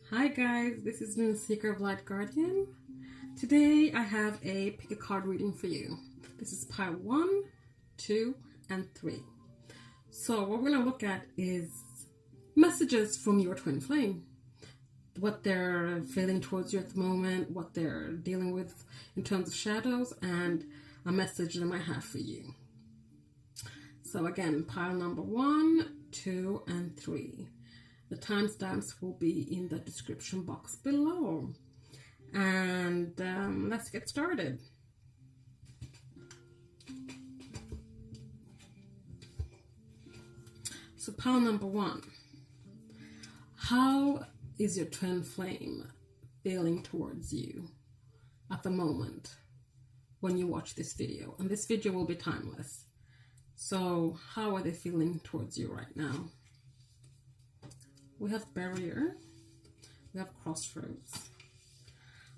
Hi guys, this is Moonseeker of Light Guardian. Today I have a pick a card reading for you. This is pile 1, 2, and 3. So what we're going to look at is messages from your twin flame. What they're feeling towards you at the moment, what they're dealing with in terms of shadows, and a message they might have for you. So again, pile number 1, 2, and 3. The timestamps will be in the description box below. And let's get started. So pile number 1. How is your twin flame feeling towards you at the moment when you watch this video? And this video will be timeless. So how are they feeling towards you right now? We have barrier, we have crossroads,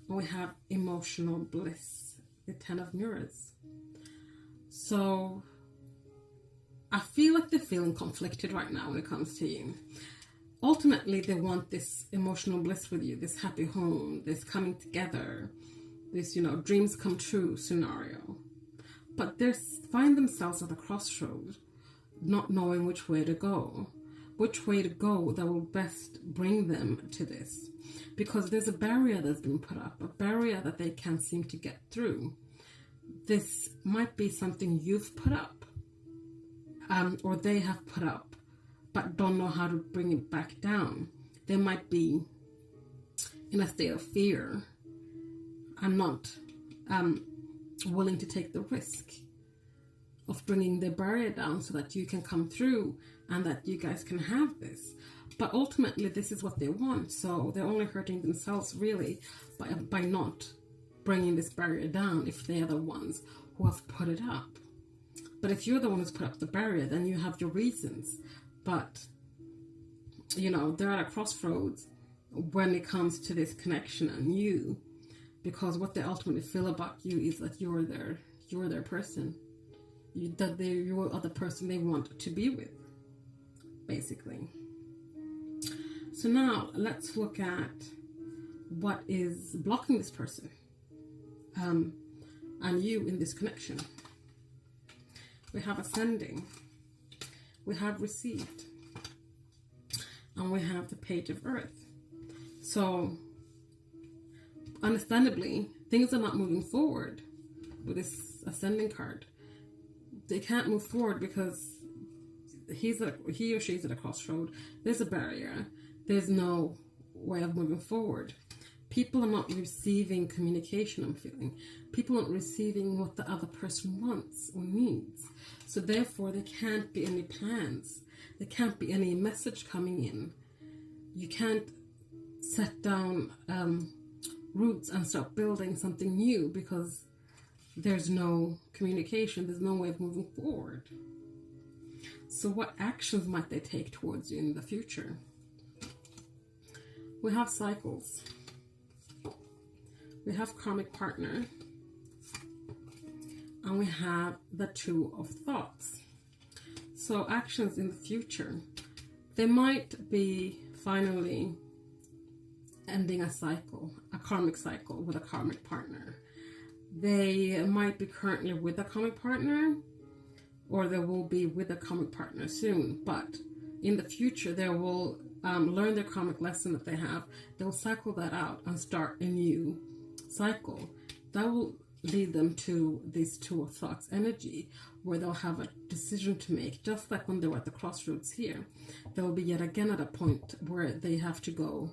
and we have emotional bliss, the 10 of mirrors. So I feel like they're feeling conflicted right now when it comes to you. Ultimately, they want this emotional bliss with you, this happy home, this coming together, this, dreams come true scenario. But they find themselves at a crossroad, not knowing which way to go. Which way to go that will best bring them to this, because there's a barrier that's been put up, a barrier that they can't seem to get through. This might be something you've put up, or they have put up, but don't know how to bring it back down. They might be in a state of fear and not willing to take the risk of bringing the barrier down so that you can come through and that you guys can have this. But ultimately, this is what they want. So they're only hurting themselves really by not bringing this barrier down if they're the ones who have put it up. But if you're the one who's put up the barrier, then you have your reasons. But, they're at a crossroads when it comes to this connection and you, because what they ultimately feel about you is that you're their person. You're the person they want to be with, basically. So now let's look at what is blocking this person and you in this connection. We have ascending, we have received, and we have the Page of Earth. So understandably, things are not moving forward with this ascending card. They can't move forward because he or she's at a crossroad. There's a barrier. There's no way of moving forward. People are not receiving communication, I'm feeling. People aren't receiving what the other person wants or needs. So therefore, there can't be any plans. There can't be any message coming in. You can't set down roots and start building something new because there's no communication, there's no way of moving forward. So what actions might they take towards you in the future? We have cycles. We have karmic partner. And we have the Two of Thoughts. So actions in the future. They might be finally ending a cycle, a karmic cycle with a karmic partner. They might be currently with a karmic partner, or they will be with a karmic partner soon. But in the future, they will learn their karmic lesson that they have. They'll cycle that out and start a new cycle. That will lead them to this Two of Thoughts energy, where they'll have a decision to make. Just like when they were at the crossroads here, they will be yet again at a point where they have to go,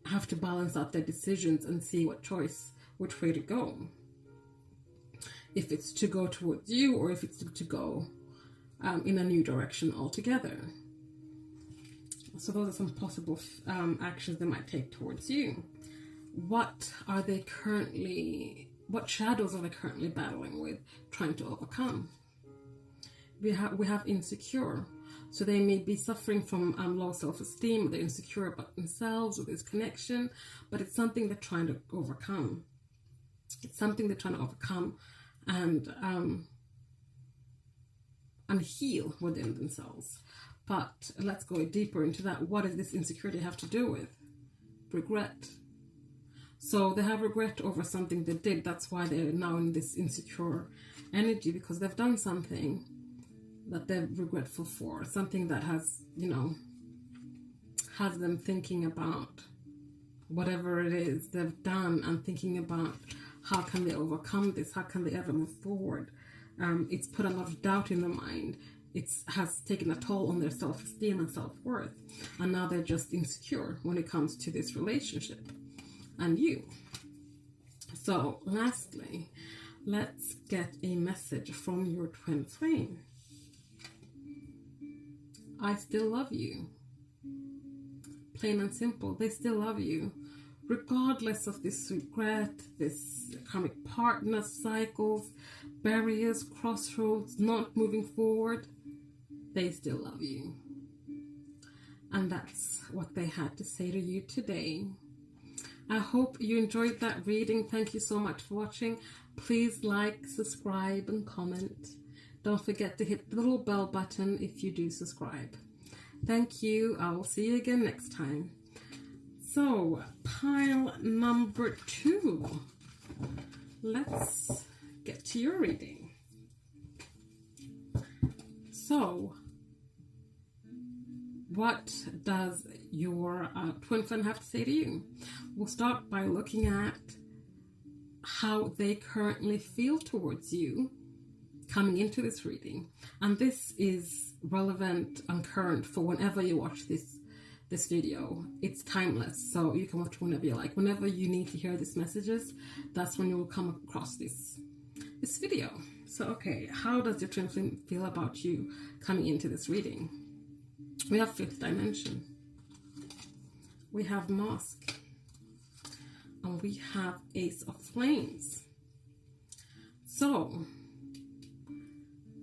have to balance out their decisions and see which way to go. If it's to go towards you or if it's to go in a new direction altogether. So those are some possible actions they might take towards you. What shadows are they currently battling with, trying to overcome? We have insecure. So they may be suffering from low self-esteem, they're insecure about themselves or this connection, but it's something they're trying to overcome. It's something they're trying to overcome and heal within themselves. But let's go deeper into that. What does this insecurity have to do with? Regret. So they have regret over something they did. That's why they're now in this insecure energy, because they've done something that they're regretful for. Something that has, has them thinking about whatever it is they've done and thinking about how can they overcome this? How can they ever move forward? It's put a lot of doubt in their mind. It has taken a toll on their self-esteem and self-worth. And now they're just insecure when it comes to this relationship and you. So lastly, let's get a message from your twin flame. I still love you. Plain and simple, they still love you. Regardless of this regret, this karmic partner cycles, barriers, crossroads, not moving forward, they still love you. And that's what they had to say to you today. I hope you enjoyed that reading. Thank you so much for watching. Please like, subscribe, and comment. Don't forget to hit the little bell button if you do subscribe. Thank you. I will see you again next time. So, pile number 2. Let's get to your reading. So, what does your twin flame have to say to you? We'll start by looking at how they currently feel towards you coming into this reading. And this is relevant and current for whenever you watch this video. It's timeless, so you can watch whenever you like. Whenever you need to hear these messages, that's when you will come across this video. So, okay, how does your twin flame feel about you coming into this reading? We have 5th dimension. We have mask. And we have Ace of Flames. So,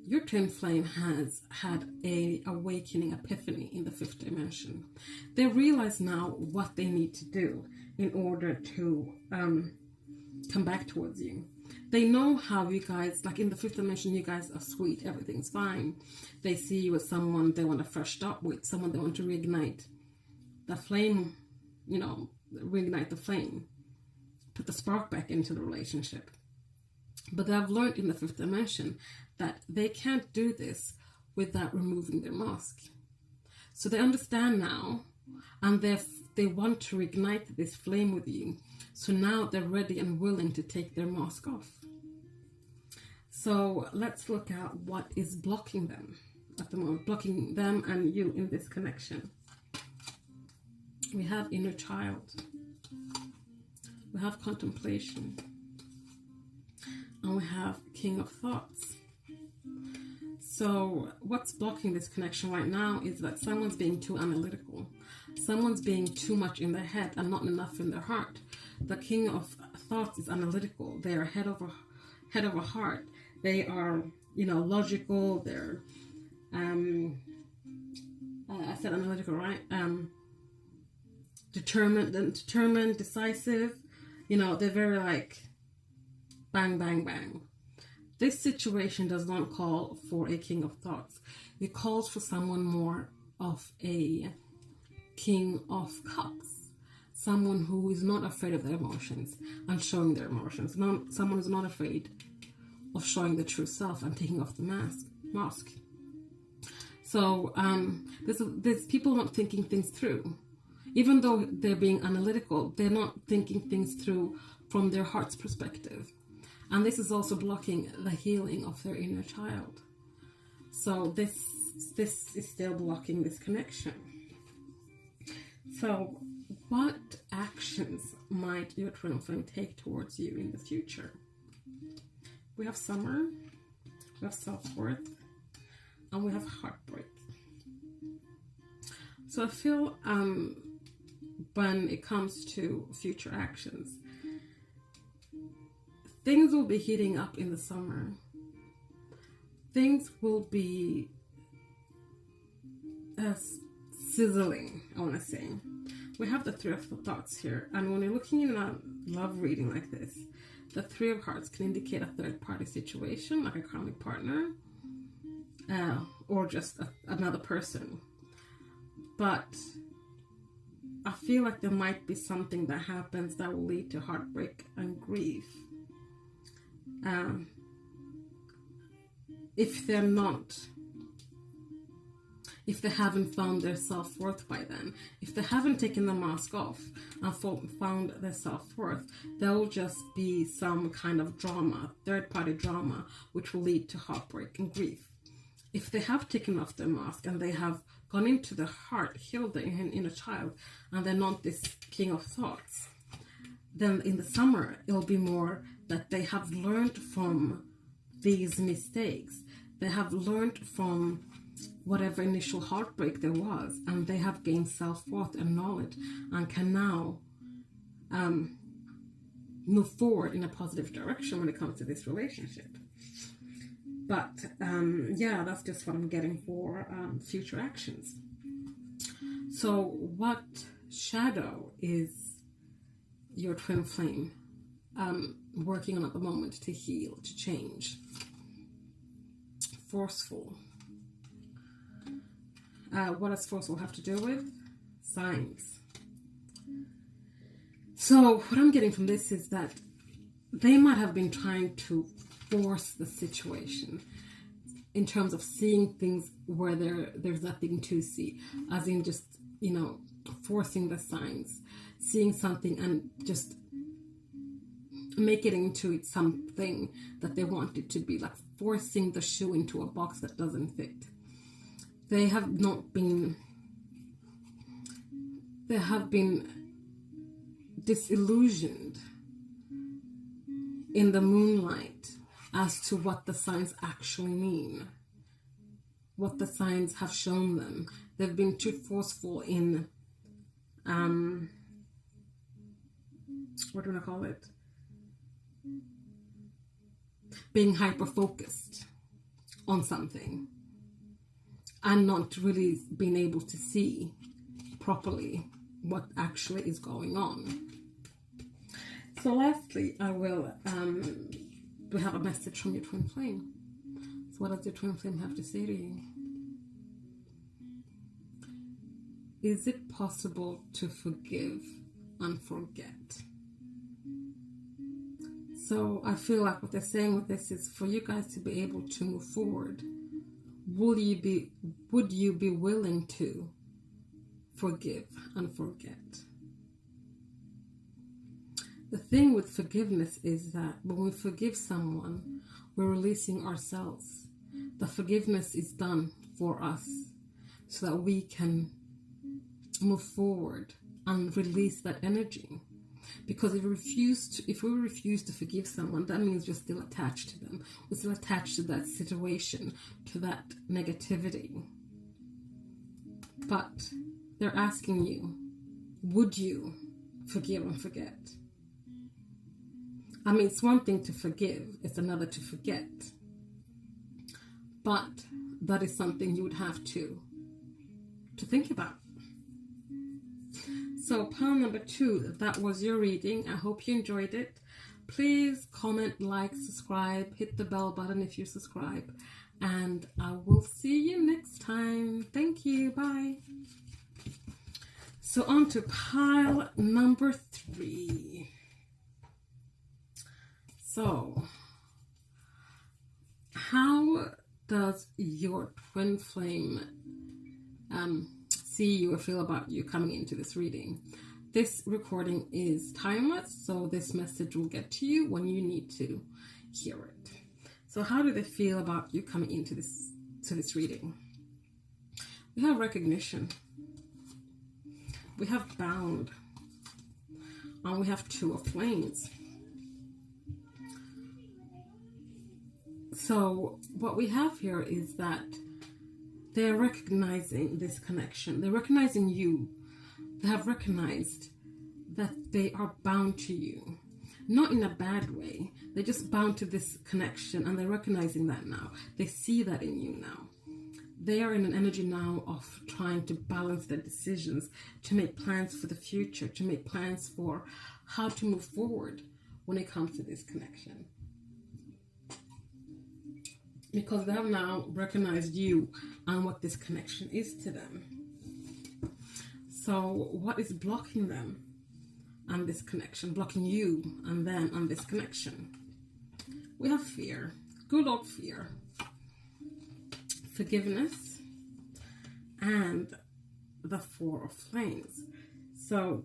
your twin flame has had a awakening, epiphany in the 5th dimension. They realize now what they need to do in order to come back towards you. They know how you guys, like in the 5th dimension, you guys are sweet, everything's fine. They see you as someone they want to fresh start with, someone they want to reignite the flame, reignite the flame, put the spark back into the relationship. But they've learned in the 5th dimension that they can't do this without removing their mask. So they understand now, and they want to reignite this flame with you. So now they're ready and willing to take their mask off. So let's look at what is blocking them at the moment, blocking them and you in this connection. We have inner child. We have contemplation. And we have King of Thoughts. So what's blocking this connection right now is that someone's being too analytical. Someone's being too much in their head and not enough in their heart. The King of Thoughts is analytical. They are head over heart. They are, logical. They're, I said analytical, right? Determined, decisive. They're very like bang, bang, bang. This situation does not call for a King of Thoughts. It calls for someone more of a King of Cups. Someone who is not afraid of their emotions and showing their emotions. Someone who's not afraid of showing the true self and taking off the mask. So there's people not thinking things through. Even though they're being analytical, they're not thinking things through from their heart's perspective. And this is also blocking the healing of their inner child. So this is still blocking this connection. So what actions might your twin flame take towards you in the future? We have summer, we have self-worth, and we have heartbreak. So I feel when it comes to future actions, things will be heating up in the summer. Things will be sizzling, I want to say. We have the 3 of Thoughts here. And when you're looking in a love reading like this, the 3 of Hearts can indicate a third-party situation, like a karmic partner, or just another person But I feel like there might be something that happens that will lead to heartbreak and grief. If they haven't found their self-worth by then, if they haven't taken the mask off and found their self-worth, there will just be some kind of drama, third-party drama, which will lead to heartbreak and grief. If they have taken off their mask and they have gone into the heart, healed their inner child, and they're not this king of thoughts, then in the summer, it'll be more that they have learned from these mistakes. They have learned from whatever initial heartbreak there was, and they have gained self-worth and knowledge and can now move forward in a positive direction when it comes to this relationship. But yeah, that's just what I'm getting for future actions. So what shadow is your twin flame working on at the moment to heal, to change? Forceful. What does forceful have to do with? Signs. So what I'm getting from this is that they might have been trying to force the situation in terms of seeing things where there's nothing to see, as in just, forcing the signs, seeing something and just make it into it something that they want it to be, like forcing the shoe into a box that doesn't fit. They have been disillusioned in the moonlight as to what the signs actually mean, what the signs have shown them. They've been too forceful in, what do I call it? Being hyper-focused on something and not really being able to see properly what actually is going on. So lastly, we have a message from your twin flame. So what does your twin flame have to say to you? Is it possible to forgive and forget? So I feel like what they're saying with this is for you guys to be able to move forward. Would you be willing to forgive and forget? The thing with forgiveness is that when we forgive someone, we're releasing ourselves. The forgiveness is done for us so that we can move forward and release that energy. Because if we refuse to forgive someone, that means we're still attached to them. We're still attached to that situation, to that negativity. But they're asking you, would you forgive and forget? I mean, it's one thing to forgive, it's another to forget. But that is something you would have to think about. So pile number 2, that was your reading. I hope you enjoyed it. Please comment, like, subscribe, hit the bell button if you subscribe. And I will see you next time. Thank you. Bye. So on to pile number 3. So, how does your twin flame see you or feel about you coming into this reading? This recording is timeless, so this message will get to you when you need to hear it. So how do they feel about you coming into this reading? We have recognition. We have bound. And we have 2 of flames. So what we have here is that they're recognizing this connection. They're recognizing you. They have recognized that they are bound to you. Not in a bad way. They're just bound to this connection and they're recognizing that now. They see that in you now. They are in an energy now of trying to balance their decisions, to make plans for the future, to make plans for how to move forward when it comes to this connection. Because they have now recognized you and what this connection is to them. So what is blocking them and this connection, blocking you and them and this connection? We have fear, good old fear, forgiveness, and the Four of Flames. So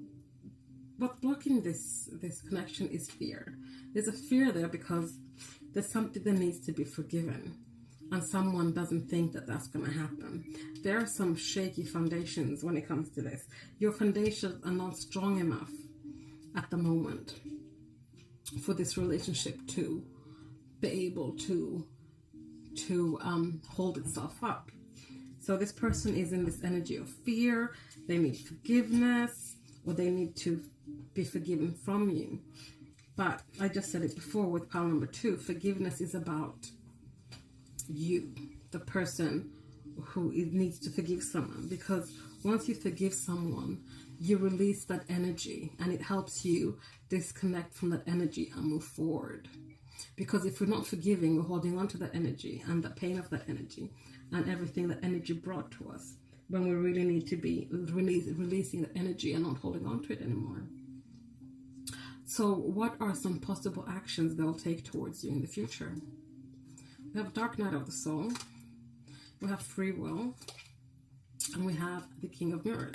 what's blocking this connection is fear. There's a fear there because there's something that needs to be forgiven, and someone doesn't think that that's going to happen. There are some shaky foundations when it comes to this. Your foundations are not strong enough at the moment for this relationship to be able to hold itself up. So this person is in this energy of fear. They need forgiveness, or they need to be forgiven from you. But I just said it before with pile number 2, forgiveness is about you, the person who needs to forgive someone, because once you forgive someone, you release that energy, and it helps you disconnect from that energy and move forward. Because if we're not forgiving, we're holding on to that energy and the pain of that energy and everything that energy brought to us, when we really need to be releasing the energy and not holding on to it anymore. So what are some possible actions they'll take towards you in the future? We have Dark Night of the Soul, we have Free Will, and we have the King of Mirrors.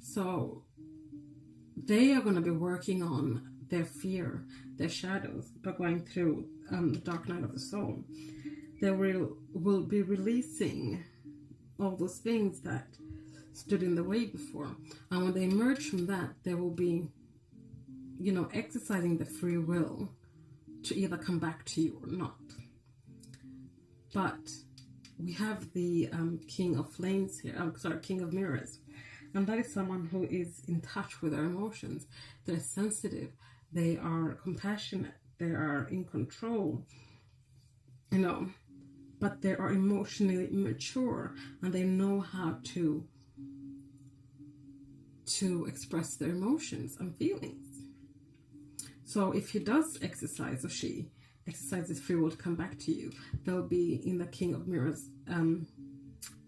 So they are going to be working on their fear, their shadows, by going through the Dark Night of the Soul. They will be releasing all those things that stood in the way before. And when they emerge from that, they will be, exercising the free will to either come back to you or not. But we have the King of Flames here, King of Mirrors. And that is someone who is in touch with their emotions. They're sensitive, they are compassionate, they are in control, but they are emotionally mature, and they know how to express their emotions and feelings. So if he does exercise, or she exercises free will to come back to you, they'll be in the King of Mirrors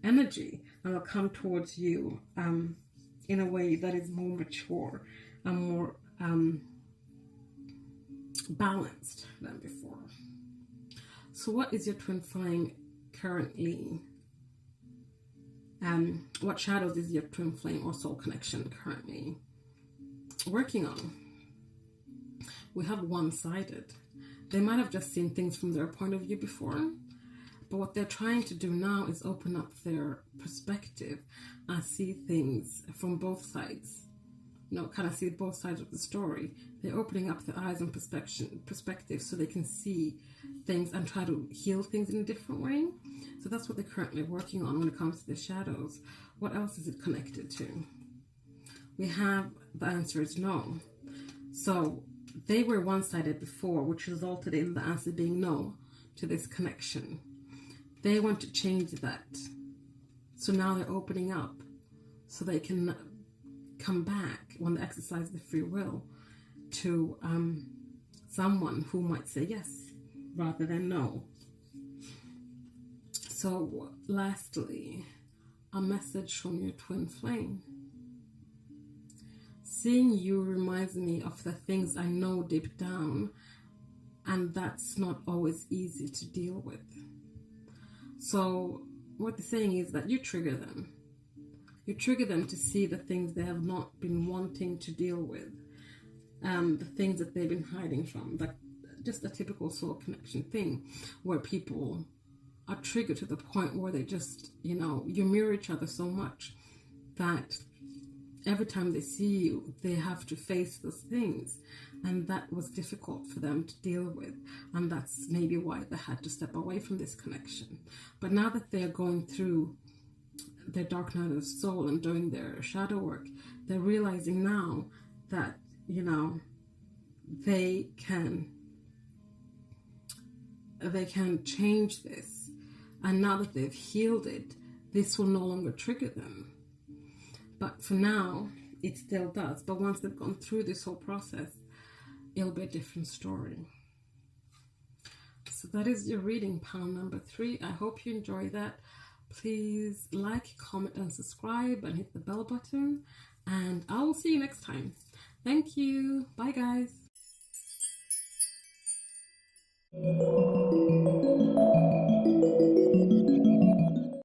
energy, and they'll come towards you in a way that is more mature and more balanced than before. So what is your twin flame currently? What shadows is your twin flame or soul connection currently working on? We have one-sided. They might have just seen things from their point of view before, but what they're trying to do now is open up their perspective and see things from both sides. Kind of see both sides of the story. They're opening up their eyes and perspective so they can see things and try to heal things in a different way. So that's what they're currently working on when it comes to the shadows. What else is it connected to? We have the answer is no. So they were one-sided before, which resulted in the answer being no to this connection. They want to change that. So now they're opening up so they can come back when they exercise the free will to someone who might say yes rather than no. So lastly, a message from your twin flame. Seeing you reminds me of the things I know deep down, and that's not always easy to deal with. So what they're saying is that you trigger them. You trigger them to see the things they have not been wanting to deal with, the things that they've been hiding from, like just a typical soul connection thing, where people are triggered to the point where they just, you mirror each other so much that every time they see you, they have to face those things, and that was difficult for them to deal with, and that's maybe why they had to step away from this connection. But now that they're going through their dark night of the soul and doing their shadow work, they're realizing now that they can change this, and now that they've healed it, this will no longer trigger them. But for now, it still does. But once they've gone through this whole process, it'll be a different story. So that is your reading, pile number 3. I hope you enjoy that. Please like, comment, and subscribe, and hit the bell button. And I will see you next time. Thank you. Bye, guys.